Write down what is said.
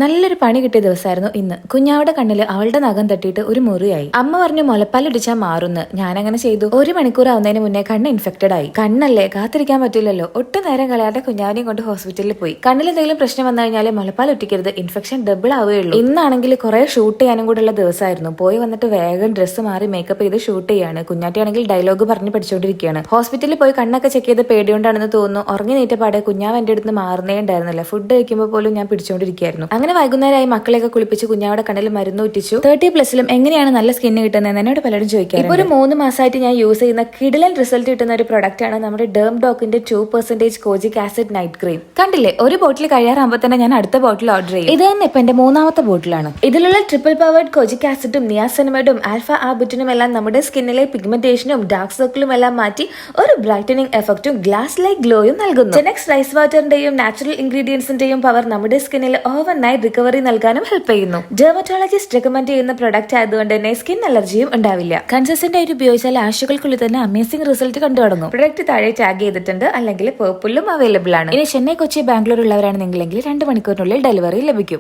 നല്ലൊരു പണി കിട്ടിയ ദിവസമായിരുന്നു ഇന്ന്. കുഞ്ഞാവിടെ കണ്ണില് അവളുടെ നഖം തട്ടിയിട്ട് ഒരു മുറിയായി. അമ്മ പറഞ്ഞു മുലപ്പാലൊടിച്ചാൽ മാറുന്ന്. ഞാനങ്ങനെ ചെയ്തു. 1 മണിക്കൂർ ആവുന്നതിന് മുന്നേ കണ്ണ് ഇൻഫെക്റ്റഡ് ആയി. കണ്ണല്ലേ, കാത്തിരിക്കാൻ പറ്റില്ലല്ലോ. ഒട്ടും നേരം കളയാതെ കുഞ്ഞാവിനെയും കൊണ്ട് ഹോസ്പിറ്റലിൽ പോയി. കണ്ണിൽ എന്തെങ്കിലും പ്രശ്നം വന്നു കഴിഞ്ഞാൽ മുലപ്പാൽ ഒറ്റിക്കരുത്, ഇൻഫെക്ഷൻ ഡബിൾ ആവുകയുള്ളൂ. ഇന്നാണെങ്കിൽ കുറെ ഷൂട്ട് ചെയ്യാനും കൂടെ ഉള്ള ദിവസമായിരുന്നു. പോയി വന്നിട്ട് വേഗം ഡ്രസ്സ് മാറി മേക്കപ്പ് ചെയ്ത് ഷൂട്ട് ചെയ്യാണ്. കുഞ്ഞാട്ടിയാണെങ്കിൽ ഡയലോഗ് പറഞ്ഞ് പഠിച്ചുകൊണ്ടിരിക്കുകയാണ്. ഹോസ്പിറ്റലിൽ പോയി കണ്ണൊക്കെ ചെക്ക് ചെയ്ത് പേടിയോണ്ടാണെന്ന് തോന്നുന്നു. ഉറങ്ങി നീറ്റപ്പാടെ കുഞ്ഞാവ് എന്റെ അടുത്ത് മാറുന്നേ ഉണ്ടായിരുന്നില്ല. ഫുഡ് കഴിക്കുമ്പോൾ പോലും ഞാൻ പിടിച്ചുകൊണ്ടിരിക്കുകയായിരുന്നു. അങ്ങനെ വൈകുന്നേരമായി മക്കളെയൊക്കെ കുളിപ്പിച്ച് കുഞ്ഞാവിടെ കണ്ണിൽ മരുന്ന് ഒറ്റിച്ചു. 30+ എങ്ങനെയാണ് നല്ല സ്കിന്ന് കിട്ടുന്നത് എന്നോട് പലരും ചോദിക്കാം. ഇപ്പൊ ഒരു 3 മാസമായിട്ട് ഞാൻ യൂസ് ചെയ്യുന്ന കിടിലൻ റിസൾട്ട് കിട്ടുന്ന ഒരു പ്രൊഡക്റ്റ് ആണ് നമ്മുടെ ഡേം ഡോക്കിന്റെ 2% കോജിക് ആസിഡ് നൈറ്റ് ക്രീം. കണ്ടില്ലേ, ഒരു ബോട്ടിൽ കഴിയാറാകുമ്പോൾ തന്നെ ഞാൻ അടുത്ത ബോട്ടിൽ ഓർഡർ ചെയ്യും. ഇത് തന്നെ ഇപ്പൊ എന്റെ 3ാമത്തെ ബോട്ടിലാണ്. ഇതിലുള്ള ട്രിപ്പിൾ പവേർഡ് കോജിക് ആസിഡും നിയാസിനമൈഡും ആൽഫ ആബുറ്റിനും എല്ലാം നമ്മുടെ സ്കിന്നിലെ പിഗ്മെന്റേഷനും ഡാർക്ക് സർക്കിളും എല്ലാം മാറ്റി ഒരു ബ്രൈറ്റനിങ് എഫക്റ്റും ഗ്ലാസ് ലൈക്ക് ഗ്ലോയും നൽകുന്നു. ജെനെക്സ് റൈസ് വാട്ടറിന്റെയും നാച്ചുറൽ ഇൻഗ്രീഡിയൻസിന്റെയും പവർ നമ്മുടെ സ്കിന്നിൽ ഓവർ നൈറ്റ് റിക്കവറി നൽകാനും ഹെൽപ്പ് ചെയ്യുന്നു. ഡെർമറ്റോളജിസ്റ്റ് റെക്കമെൻഡ് ചെയ്യുന്ന പ്രൊഡക്റ്റ് ആയതുകൊണ്ട് തന്നെ സ്കിൻ അലർജിയും ഉണ്ടാവില്ല. കൺസിസ്റ്റന്റ് ആയിട്ട് ഉപയോഗിച്ചാൽ ആഴ്ചകൾക്കുള്ളിൽ തന്നെ അമേസിംഗ് റിസൾട്ട് കണ്ടു തുടങ്ങും. പ്രൊഡക്റ്റ് താഴെ ടാഗ് ചെയ്തിട്ടുണ്ട്, അല്ലെങ്കിൽ പേർപ്പിളും അവൈലബിൾ ആണ്. ഇനി ചെന്നൈ, കൊച്ചി, ബാംഗ്ലൂർ ഉള്ളവരാണെന്നെങ്കിൽ 2 മണിക്കൂറിനുള്ളിൽ ഡെലിവറി ലഭിക്കും.